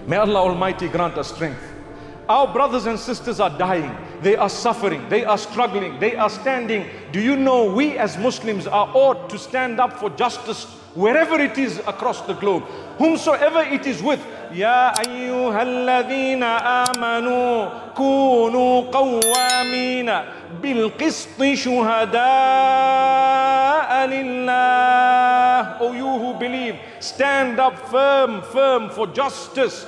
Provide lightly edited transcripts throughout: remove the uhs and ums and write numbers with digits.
May Allah Almighty grant us strength. Our brothers and sisters are dying. They are suffering. They are struggling. They are standing. Do you know we as Muslims are ought to stand up for justice wherever it is across the globe, whomsoever it is with. Ya ayyuhalladhina amanu kunu qawwamina bil qisti shuhada'a lillah. O you who believe, stand up firm for justice.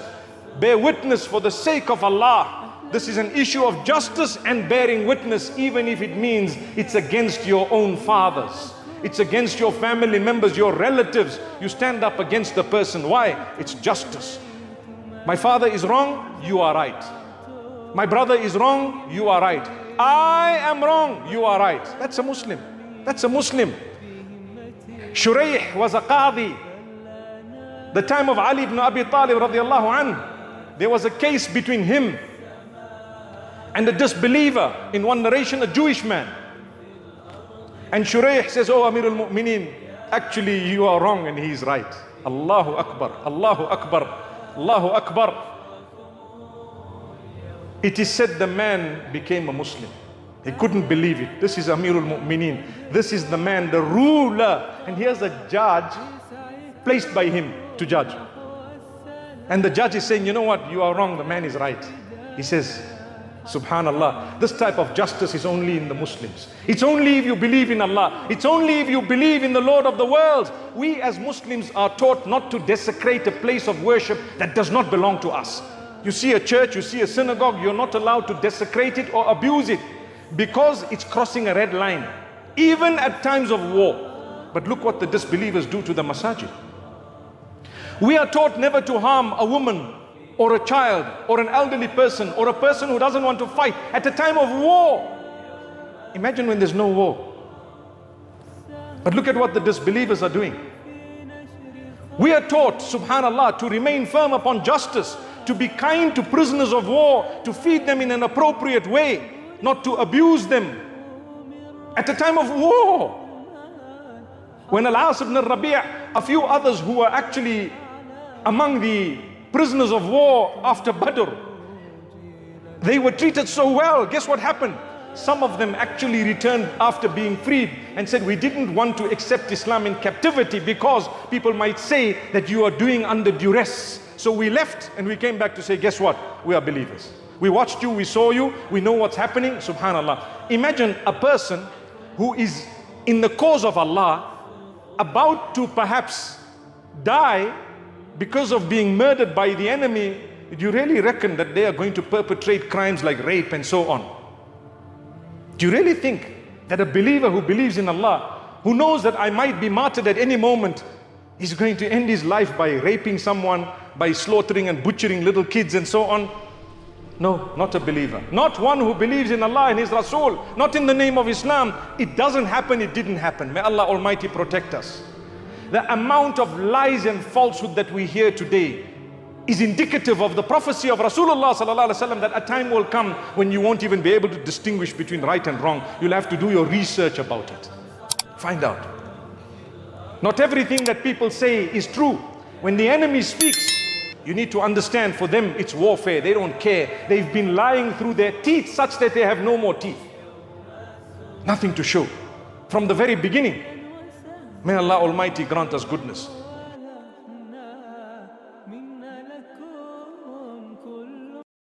Bear witness for the sake of Allah. This is an issue of justice and bearing witness, even if it means it's against your own fathers. It's against your family members, your relatives. You stand up against the person. Why? It's justice. My father is wrong, you are right. My brother is wrong, you are right. I am wrong, you are right. That's a Muslim. That's a Muslim. Shuraih was a qadi. The time of Ali ibn Abi Talib radiallahu anhu, there was a case between him and a disbeliever. In one narration, a Jewish man. And Shuraih says, "Oh Amir al-Mu'mineen, actually you are wrong and he is right." Allahu Akbar, Allahu Akbar, Allahu Akbar. It is said the man became a Muslim. He couldn't believe it. This is Amir al-Mu'mineen. This is the man, the ruler. And here's a judge placed by him to judge. And the judge is saying, "You know what, you are wrong, the man is right." He says, Subhanallah, this type of justice is only in the Muslims. It's only if you believe in Allah. It's only if you believe in the Lord of the worlds. We as Muslims are taught not to desecrate a place of worship that does not belong to us. You see a church, you see a synagogue, you're not allowed to desecrate it or abuse it because it's crossing a red line, even at times of war. But look what the disbelievers do to the masajid. We are taught never to harm a woman or a child or an elderly person or a person who doesn't want to fight at a time of war. Imagine when there's no war. But look at what the disbelievers are doing. We are taught, subhanallah, to remain firm upon justice, to be kind to prisoners of war, to feed them in an appropriate way, not to abuse them at a time of war. When Al-As ibn al-Rabi', a few others who were actually among the prisoners of war after Badr, they were treated so well. Guess what happened? Some of them actually returned after being freed and said, "We didn't want to accept Islam in captivity because people might say that you are doing under duress. So we left and we came back to say, guess what? We are believers. We watched you, we saw you, we know what's happening." Subhanallah. Imagine a person who is in the cause of Allah, about to perhaps die because of being murdered by the enemy. Do you really reckon that they are going to perpetrate crimes like rape and so on? Do you really think that a believer who believes in Allah, who knows that I might be martyred at any moment, is going to end his life by raping someone, by slaughtering and butchering little kids and so on? No, not a believer. Not one who believes in Allah and His Rasul, not in the name of Islam. It doesn't happen, it didn't happen. May Allah Almighty protect us. The amount of lies and falsehood that we hear today is indicative of the prophecy of Rasulullah sallallahu alaihi wasallam, that a time will come when you won't even be able to distinguish between right and wrong. You'll have to do your research about it. Find out. Not everything that people say is true. When the enemy speaks, you need to understand, for them it's warfare. They don't care. They've been lying through their teeth such that they have no more teeth. Nothing to show from the very beginning. May Allah Almighty grant us goodness.